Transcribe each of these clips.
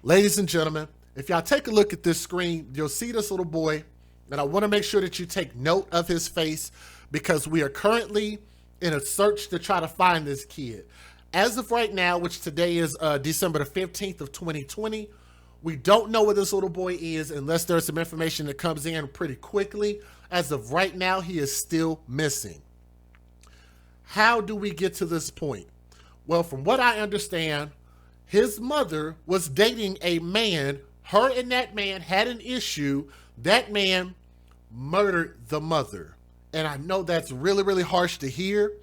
Ladies and gentlemen, if y'all take a look at this screen, you'll see this little boy, and I want to make sure that you take note of his face because we are currently in a search to try to find this kid. As of right now, which today is December the 15th of 2020, we don't know where this little boy is unless there's some information that comes in pretty quickly. As of right now, he is still missing. How do we get to this point? Well, from what I understand, his mother was dating a man. Her and that man had an issue. That man murdered the mother. And I know that's really, really harsh to hear.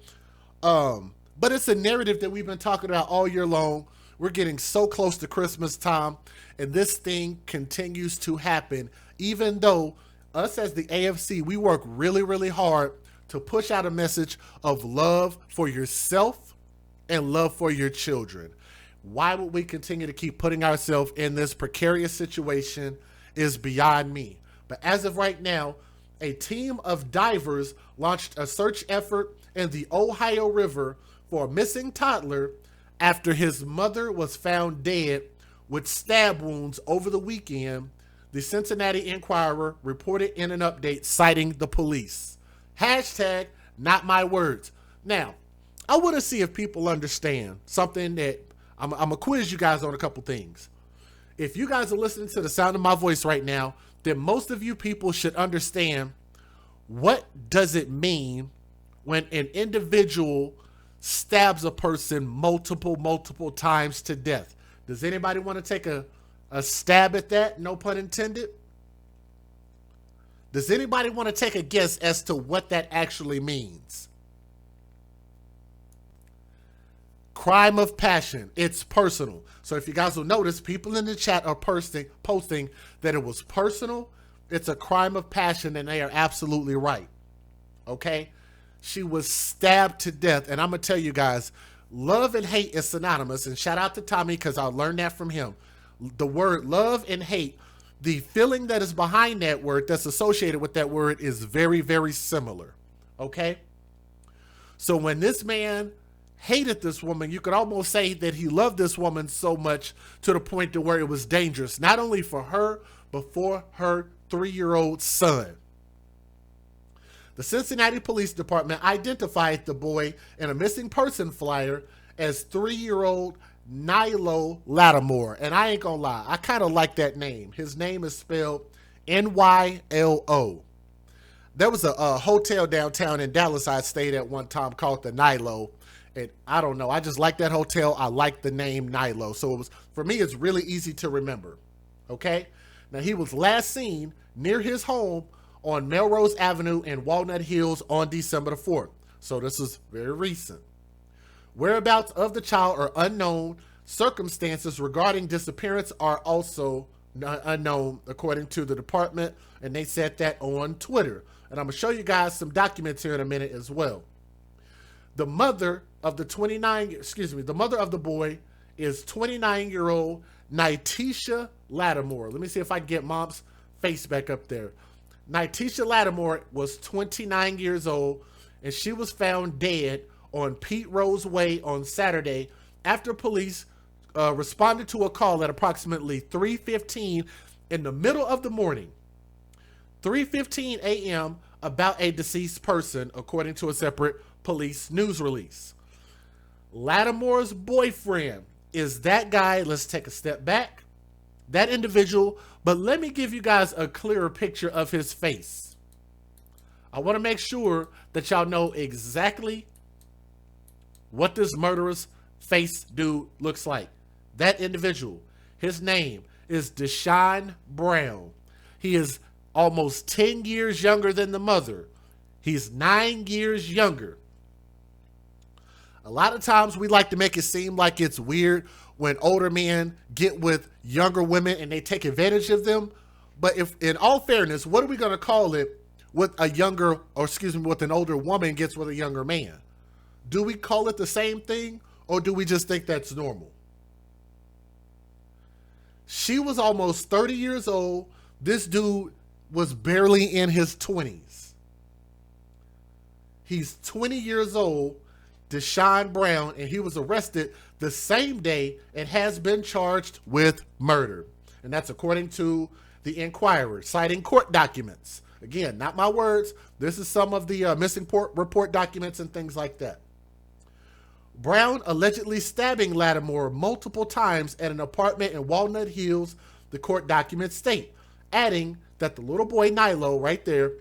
But it's a narrative that we've been talking about all year long. We're getting so close to Christmas time, and this thing continues to happen, even though us as the AFC, we work really, really hard to push out a message of love for yourself and love for your children. Why would we continue to keep putting ourselves in this precarious situation is beyond me. But as of right now, a team of divers launched a search effort in the Ohio River for a missing toddler after his mother was found dead with stab wounds over the weekend. The Cincinnati Enquirer reported in an update citing the police. Hashtag not my words. Now, I want to see if people understand something that I'm going to quiz you guys on a couple things. If you guys are listening to the sound of my voice right now, then most of you people should understand what does it mean when an individual stabs a person multiple times to death. Does anybody want to take a stab at that? No pun intended. Does anybody want to take a guess as to what that actually means? Crime of passion. It's personal. So if you guys will notice, people in the chat are posting that it was personal. It's a crime of passion, and they are absolutely right. Okay? She was stabbed to death. And I'm going to tell you guys, love and hate is synonymous. And shout out to Tommy because I learned that from him. The word love and hate, the feeling that is behind that word, that's associated with that word, is very, very similar. Okay? So when this man hated this woman, you could almost say that he loved this woman so much to the point to where it was dangerous, not only for her, but for her 3-year-old son. The Cincinnati Police Department identified the boy in a missing person flyer as 3-year-old Nylo Lattimore. And I ain't gonna lie, I kind of like that name. His name is spelled Nylo. There was a hotel downtown in Dallas I stayed at one time called the Nylo. And I don't know, I just like that hotel. I like the name Nylo. So it was, for me, it's really easy to remember. Okay? Now, he was last seen near his home on Melrose Avenue in Walnut Hills on December the 4th. So this is very recent. Whereabouts of the child are unknown. Circumstances regarding disappearance are also unknown, according to the department, and they said that on Twitter. And I'm going to show you guys some documents here in a minute as well. The mother of the mother of the boy is 29-year-old Nytisha Lattimore. Let me see if I can get mom's face back up there. Nytisha Lattimore was 29 years old, and she was found dead on Pete Rose Way on Saturday after police responded to a call at approximately 3:15 in the middle of the morning. 3:15 a.m. about a deceased person, according to a separate police news release. Lattimore's boyfriend is that guy. Let's take a step back. That individual, but let me give you guys a clearer picture of his face. I want to make sure that y'all know exactly what this murderer's face dude looks like. That individual, his name is Deshaun Brown. He is almost 10 years younger than the mother. He's 9 years younger. A lot of times we like to make it seem like it's weird when older men get with younger women and they take advantage of them. But if, in all fairness, what are we going to call it with with an older woman gets with a younger man? Do we call it the same thing, or do we just think that's normal? She was almost 30 years old. This dude was barely in his 20s. He's 20 years old, Deshaun Brown, and he was arrested the same day and has been charged with murder. And that's according to the Inquirer, citing court documents. Again, not my words. This is some of the missing report documents and things like that. Brown allegedly stabbing Lattimore multiple times at an apartment in Walnut Hills, the court documents state, adding that the little boy Nylo right there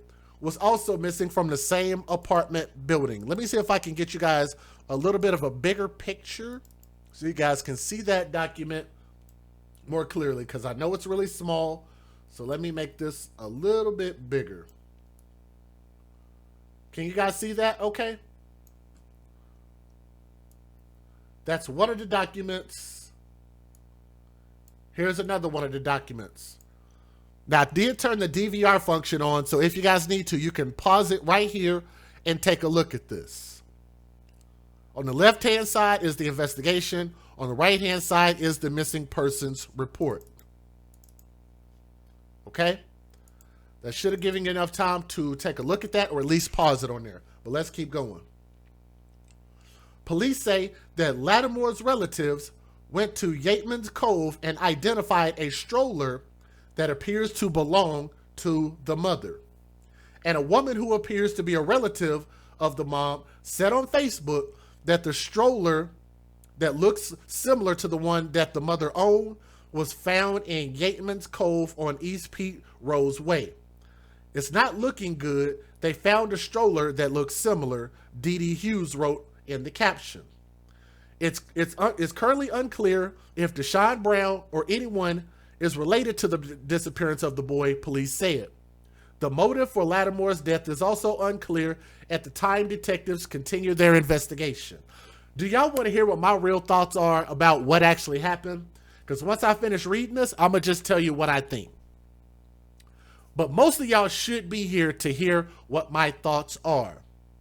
was also missing from the same apartment building. Let me see if I can get you guys a little bit of a bigger picture so you guys can see that document more clearly, because I know it's really small. So let me make this a little bit bigger. Can you guys see that? Okay. That's one of the documents. Here's another one of the documents. Now, I did turn the DVR function on, so if you guys need to, you can pause it right here and take a look at this. On the left-hand side is the investigation. On the right-hand side is the missing persons report. Okay? That should have given you enough time to take a look at that, or at least pause it on there. But let's keep going. Police say that Lattimore's relatives went to Yateman's Cove and identified a stroller that appears to belong to the mother. And a woman who appears to be a relative of the mom said on Facebook that the stroller that looks similar to the one that the mother owned was found in Yateman's Cove on East Pete Rose Way. It's not looking good. They found a stroller that looks similar, Dee Dee Hughes wrote in the caption. It's currently unclear if Deshaun Brown or anyone is related to the disappearance of the boy, police said. The motive for Lattimore's death is also unclear at the time detectives continue their investigation. Do y'all want to hear what my real thoughts are about what actually happened? Because once I finish reading this, I'm going to just tell you what I think. But most of y'all should be here to hear what my thoughts are.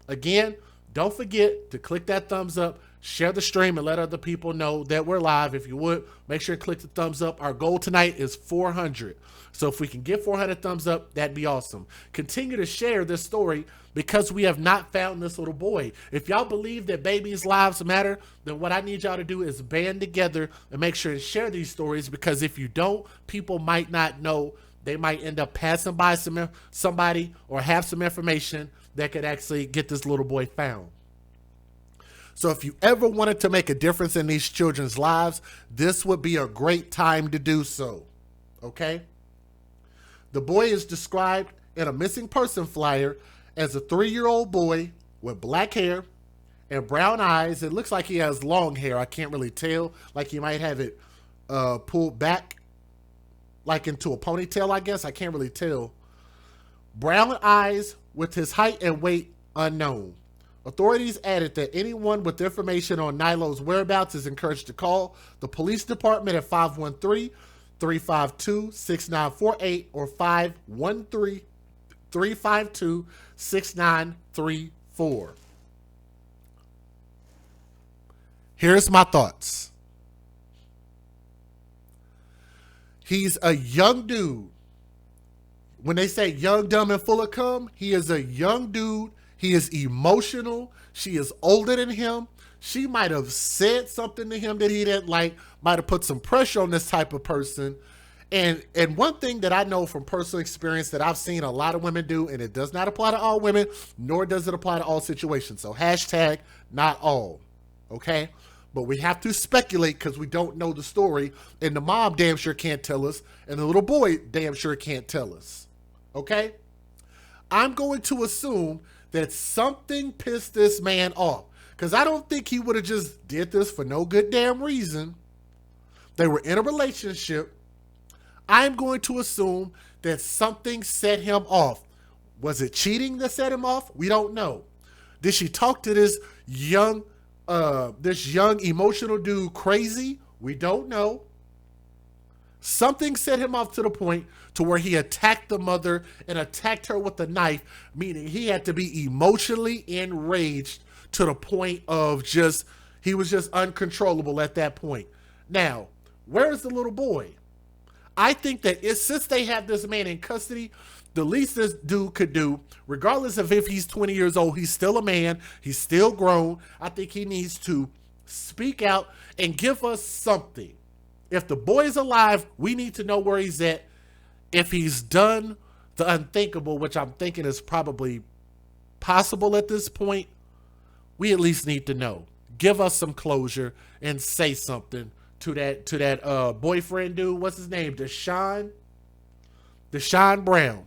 Again, don't forget to click that thumbs up, share the stream, and let other people know that we're live. If you would, make sure to click the thumbs up. Our goal tonight is 400. So if we can get 400 thumbs up, that'd be awesome. Continue to share this story because we have not found this little boy. If y'all believe that babies' lives matter, then what I need y'all to do is band together and make sure to share these stories, because if you don't, people might not know. They might end up passing by somebody or have some information that could actually get this little boy found. So if you ever wanted to make a difference in these children's lives, this would be a great time to do so. Okay? The boy is described in a missing person flyer as a 3-year-old boy with black hair and brown eyes. It looks like he has long hair. I can't really tell. Like he might have it pulled back like into a ponytail, I guess. I can't really tell. Brown eyes with his height and weight unknown. Authorities added that anyone with information on Nylo's whereabouts is encouraged to call the police department at 513-352-6948 or 513-352-6934. Here's my thoughts. He's a young dude. When they say young, dumb, and full of cum, he is a young dude. He is emotional. She is older than him. She might have said something to him that he didn't like, might have put some pressure on this type of person. And one thing that I know from personal experience that I've seen a lot of women do, and it does not apply to all women, nor does it apply to all situations. So hashtag not all, okay? But we have to speculate because we don't know the story, and the mom damn sure can't tell us, and the little boy damn sure can't tell us, okay? I'm going to assume that something pissed this man off, because I don't think he would have just did this for no good damn reason. They were in a relationship. I'm going to assume that something set him off. Was it cheating that set him off? We don't know. Did she talk to this young emotional dude crazy? We don't know. Something set him off to the point to where he attacked the mother and attacked her with a knife, meaning he had to be emotionally enraged to the point of he was just uncontrollable at that point. Now, where is the little boy? I think that since they have this man in custody, The least this dude could do, regardless of if he's 20 years old, he's still a man, he's still grown. I think he needs to speak out and give us something. If the boy is alive, we need to know where he's at. If he's done the unthinkable, which I'm thinking is probably possible at this point, we at least need to know. Give us some closure and say something to that boyfriend dude. What's his name? Deshaun Brown.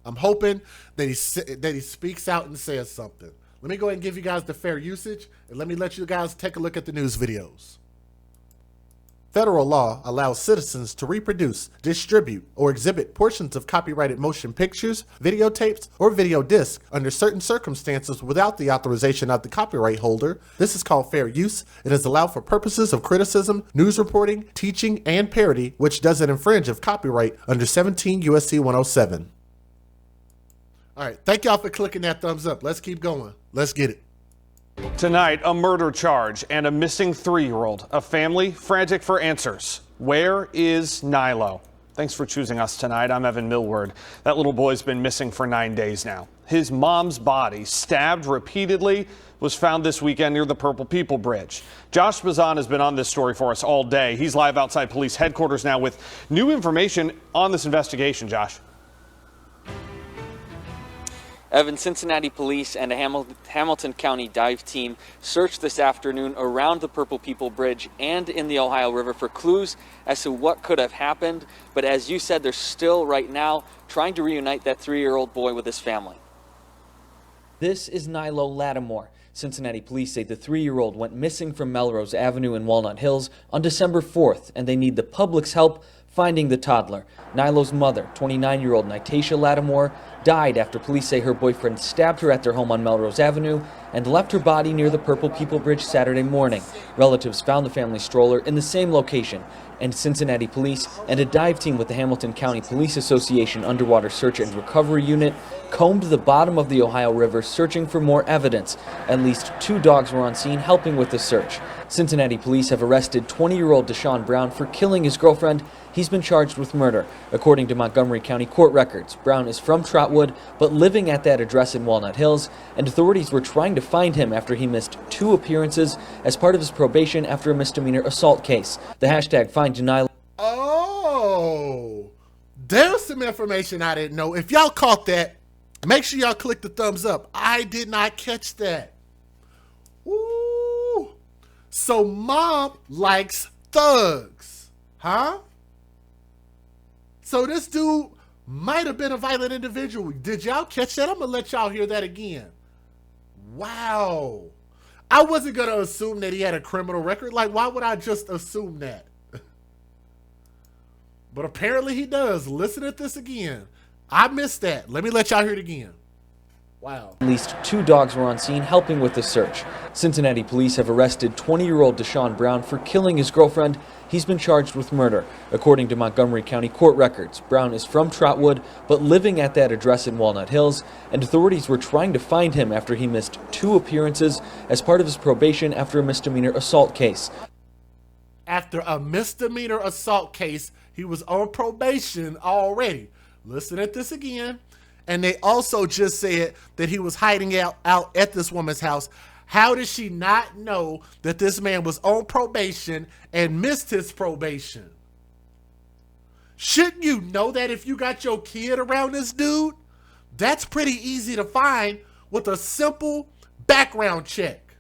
I'm hoping that he speaks out and says something. Let me go ahead and give you guys the fair usage, and let me let you guys take a look at the news videos. Federal law allows citizens to reproduce, distribute, or exhibit portions of copyrighted motion pictures, videotapes, or video discs under certain circumstances without the authorization of the copyright holder. This is called fair use. It is allowed for purposes of criticism, news reporting, teaching, and parody, which doesn't infringe of copyright under 17 U.S.C. 107. All right, thank y'all for clicking that thumbs up. Let's keep going. Let's get it. Tonight, a murder charge and a missing 3-year-old. A family frantic for answers. Where is Nylo? Thanks for choosing us tonight. I'm Evan Millward. That little boy's been missing for 9 days now. His mom's body, stabbed repeatedly, was found this weekend near the Purple People Bridge. Josh Bazan has been on this story for us all day. He's live outside police headquarters now with new information on this investigation. Josh. Evan, Cincinnati police and a Hamilton County dive team searched this afternoon around the Purple People Bridge and in the Ohio River for clues as to what could have happened. But as you said, they're still right now trying to reunite that 3-year-old boy with his family. This is Nylo Lattimore. Cincinnati police say the 3-year-old went missing from Melrose Avenue in Walnut Hills on December 4th, and they need the public's help finding the toddler. Nylo's mother, 29-year-old Nytasia Lattimore, died after police say her boyfriend stabbed her at their home on Melrose Avenue and left her body near the Purple People Bridge Saturday morning. Relatives found the family stroller in the same location, and Cincinnati police and a dive team with the Hamilton County Police Association Underwater Search and Recovery Unit combed the bottom of the Ohio River searching for more evidence. At least 2 dogs were on scene helping with the search. Cincinnati police have arrested 20-year-old Deshaun Brown for killing his girlfriend. He's been charged with murder. According to Montgomery County court records, Brown is from Trotwood, but living at that address in Walnut Hills, and authorities were trying to find him after he missed 2 appearances as part of his probation after a misdemeanor assault case. The hashtag #FindNylo. Oh, there's some information I didn't know. If y'all caught that, make sure y'all click the thumbs up. I did not catch that. Ooh. So mom likes thugs, huh? So this dude might have been a violent individual. Did y'all catch that? I'm gonna let y'all hear that again. Wow. I wasn't gonna assume that he had a criminal record. Like, why would I just assume that? But apparently he does. Listen to this again. I missed that. Let me let y'all hear it again. Wow. At least 2 dogs were on scene helping with the search. Cincinnati police have arrested 20-year-old Deshaun Brown for killing his girlfriend. He's been charged with murder. According to Montgomery County court records, Brown is from Trotwood, but living at that address in Walnut Hills, and authorities were trying to find him after he missed 2 appearances as part of his probation after a misdemeanor assault case. After a misdemeanor assault case, he was on probation already. Listen at this again. And they also just said that he was hiding out at this woman's house. How did she not know that this man was on probation and missed his probation? Shouldn't you know that if you got your kid around this dude? That's pretty easy to find with a simple background check.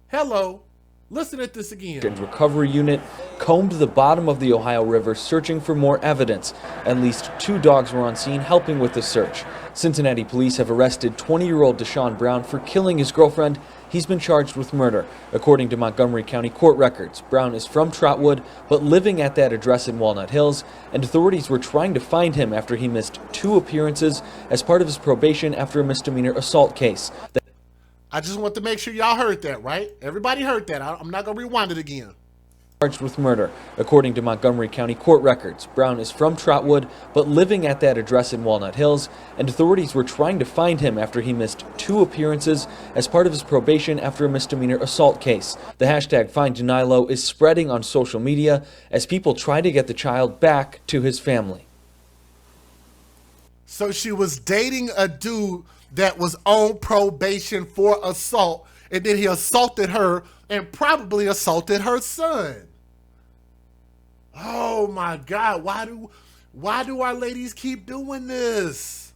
Hello. Listen at this again. And recovery unit combed the bottom of the Ohio River searching for more evidence. At least 2 dogs were on scene helping with the search. Cincinnati police have arrested 20-year-old Deshaun Brown for killing his girlfriend. He's been charged with murder. According to Montgomery County court records, Brown is from Trotwood, but living at that address in Walnut Hills, and authorities were trying to find him after he missed 2 appearances as part of his probation after a misdemeanor assault case. I just want to make sure y'all heard that, right? Everybody heard that. I'm not going to rewind it again. Charged with murder. According to Montgomery County court records, Brown is from Trotwood, but living at that address in Walnut Hills, and authorities were trying to find him after he missed 2 appearances as part of his probation after a misdemeanor assault case. The hashtag #FindNylo is spreading on social media as people try to get the child back to his family. So she was dating a dude that was on probation for assault, and then he assaulted her and probably assaulted her son. Oh my God, why do our ladies keep doing this?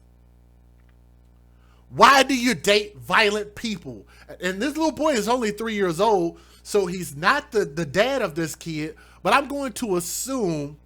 Why do you date violent people? And this little boy is only 3 years old, so he's not the dad of this kid, but I'm going to assume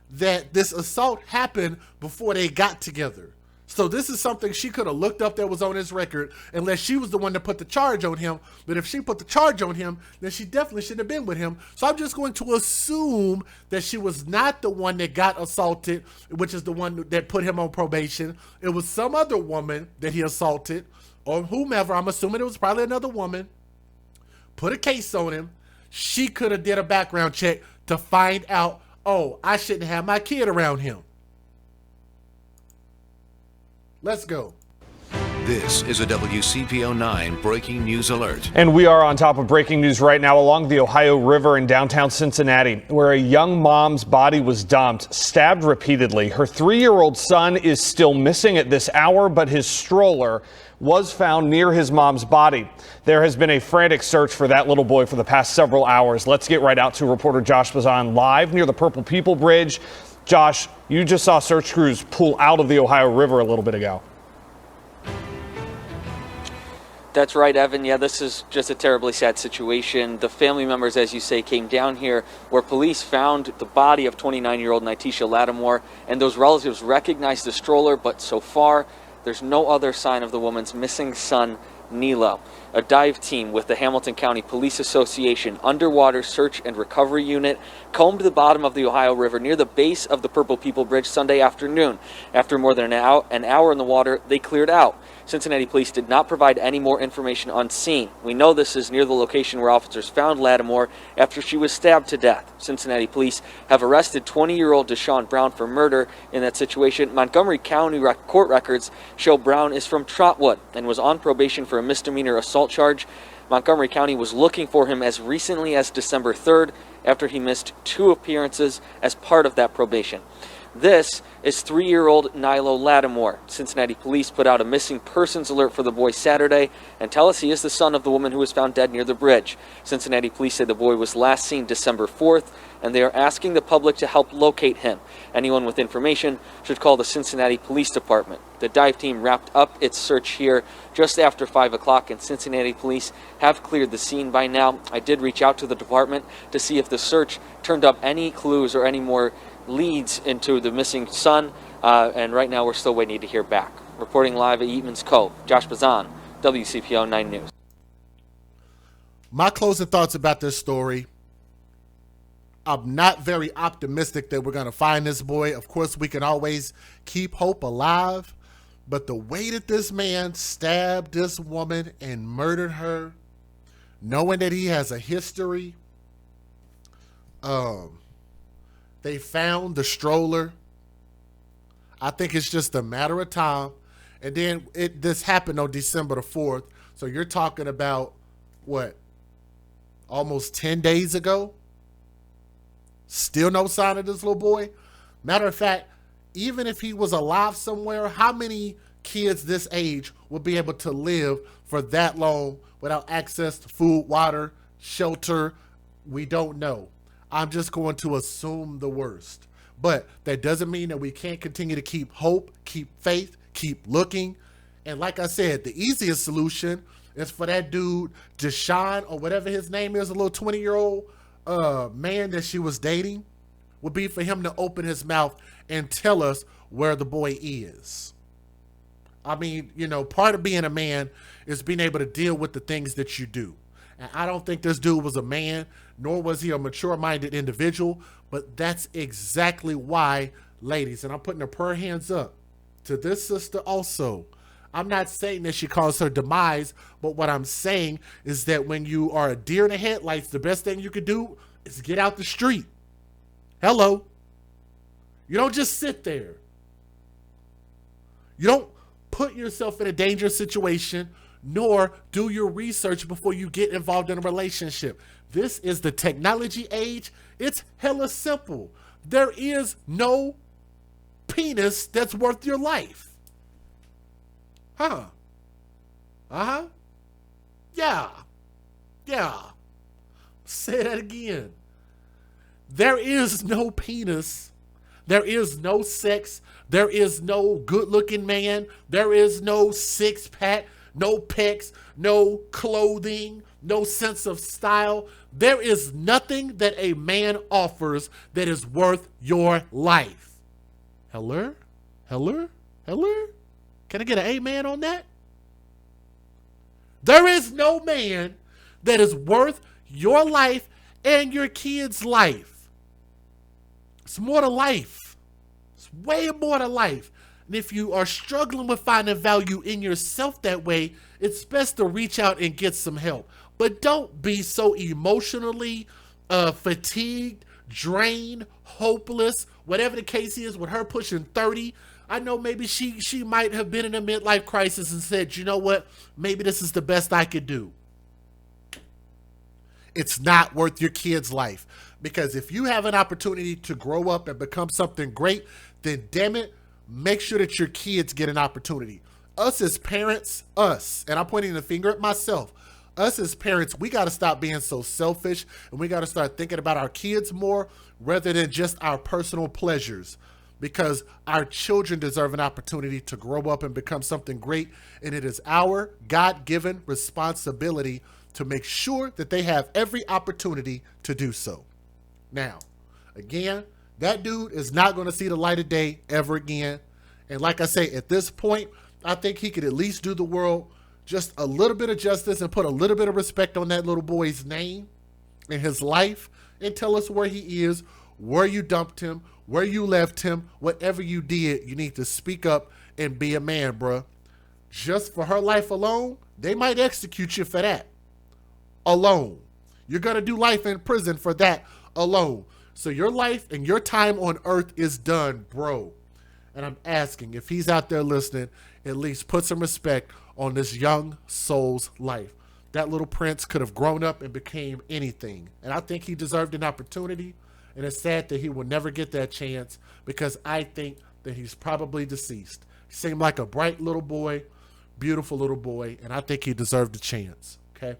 that this assault happened before they got together. So this is something she could have looked up that was on his record, unless she was the one that put the charge on him. But if she put the charge on him, then she definitely shouldn't have been with him. So I'm just going to assume that she was not the one that got assaulted, which is the one that put him on probation. It was some other woman that he assaulted, or whomever. I'm assuming it was probably another woman. Put a case on him. She could have did a background check to find out, oh, I shouldn't have my kid around him. Let's go. This is a WCPO 9 breaking news alert. And we are on top of breaking news right now along the Ohio River in downtown Cincinnati, where a young mom's body was dumped, stabbed repeatedly. Her 3-year-old son is still missing at this hour, but his stroller was found near his mom's body. There has been a frantic search for that little boy for the past several hours. Let's get right out to reporter Josh Bazan live near the Purple People Bridge. Josh, you just saw search crews pull out of the Ohio River a little bit ago. That's right, Evan. Yeah, this is just a terribly sad situation. The family members, as you say, came down here where police found the body of 29-year-old Nytisha Lattimore, and those relatives recognized the stroller, but so far, there's no other sign of the woman's missing son, Nylo. A dive team with the Hamilton County Police Association Underwater Search and Recovery Unit combed the bottom of the Ohio River near the base of the Purple People Bridge Sunday afternoon. After more than an hour in the water, they cleared out. Cincinnati police did not provide any more information on scene. We know this is near the location where officers found Lattimore after she was stabbed to death. Cincinnati police have arrested 20-year-old Deshaun Brown for murder in that situation. Montgomery County court records show Brown is from Trotwood and was on probation for a misdemeanor assault charge. Montgomery County was looking for him as recently as December 3rd after he missed 2 appearances as part of that probation. This is 3-year-old Nylo Lattimore. Cincinnati police put out a missing persons alert for the boy Saturday and tell us he is the son of the woman who was found dead near the bridge. Cincinnati police say the boy was last seen December 4th, and they are asking the public to help locate him. Anyone with information should call the Cincinnati Police Department. The dive team wrapped up its search here just after 5 o'clock, and Cincinnati police have cleared the scene by now. I did reach out to the department to see if the search turned up any clues or any more leads into the missing son, and right now we're still waiting to hear back. Reporting live at Yeatman's Cove, Josh Bazan, WCPO 9 News. My closing thoughts about this story. I'm not very optimistic that we're going to find this boy. Of course, we can always keep hope alive, but the way that this man stabbed this woman and murdered her, knowing that he has a history, they found the stroller. I think it's just a matter of time. And then this happened on December the 4th. So you're talking about, what, almost 10 days ago? Still no sign of this little boy? Matter of fact, even if he was alive somewhere, how many kids this age will be able to live for that long without access to food, water, shelter? We don't know. I'm just going to assume the worst. But that doesn't mean that we can't continue to keep hope, keep faith, keep looking. And like I said, the easiest solution is for that dude, Deshaun, or whatever his name is, a little 20-year-old man that she was dating, would be for him to open his mouth and tell us where the boy is. I mean, you know, part of being a man is being able to deal with the things that you do. And I don't think this dude was a man, nor was he a mature-minded individual, but that's exactly why, ladies, and I'm putting a prayer hands up to this sister also. I'm not saying that she caused her demise, but what I'm saying is that when you are a deer in the headlights, the best thing you could do is get out the street. Hello. You don't just sit there. You don't put yourself in a dangerous situation, nor do your research before you get involved in a relationship. This is the technology age. It's hella simple. There is no penis that's worth your life. Huh? Uh-huh. Yeah. Yeah. Say that again. There is no penis. There is no sex. There is no good-looking man. There is no six-pack, no pecs, no clothing, no sense of style. There is nothing that a man offers that is worth your life. Hello? Hello? Hello? Can I get an amen on that? There is no man that is worth your life and your kid's life. It's more to life. It's way more to life. And if you are struggling with finding value in yourself that way, it's best to reach out and get some help. But don't be so emotionally fatigued, drained, hopeless, whatever the case is with her pushing 30. I know maybe she might have been in a midlife crisis and said, you know what, maybe this is the best I could do. It's not worth your kid's life. Because if you have an opportunity to grow up and become something great, then damn it, make sure that your kids get an opportunity. Us as parents, and I'm pointing the finger at myself, us as parents, we got to stop being so selfish, and we got to start thinking about our kids more rather than just our personal pleasures, because our children deserve an opportunity to grow up and become something great, and it is our God-given responsibility to make sure that they have every opportunity to do so. Now, again, that dude is not going to see the light of day ever again. And like I say, at this point, I think he could at least do the world just a little bit of justice and put a little bit of respect on that little boy's name and his life and tell us where he is, where you dumped him, where you left him, whatever you did. You need to speak up and be a man, bruh. Just for her life alone, they might execute you for that alone. You're going to do life in prison for that alone. So your life and your time on earth is done, bro. And I'm asking, if he's out there listening, at least put some respect on this young soul's life. That little prince could have grown up and became anything. And I think he deserved an opportunity. And it's sad that he will never get that chance, because I think that he's probably deceased. He seemed like a bright little boy, beautiful little boy, and I think he deserved a chance. Okay?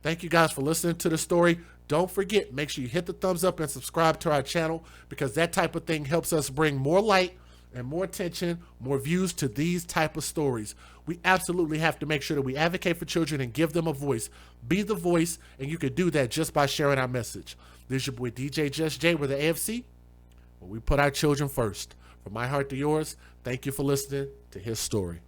Thank you guys for listening to the story. Don't forget, make sure you hit the thumbs up and subscribe to our channel, because that type of thing helps us bring more light and more attention, more views to these type of stories. We absolutely have to make sure that we advocate for children and give them a voice. Be the voice, and you can do that just by sharing our message. This is your boy DJ Just J with the AFC, where we put our children first. From my heart to yours, thank you for listening to his story.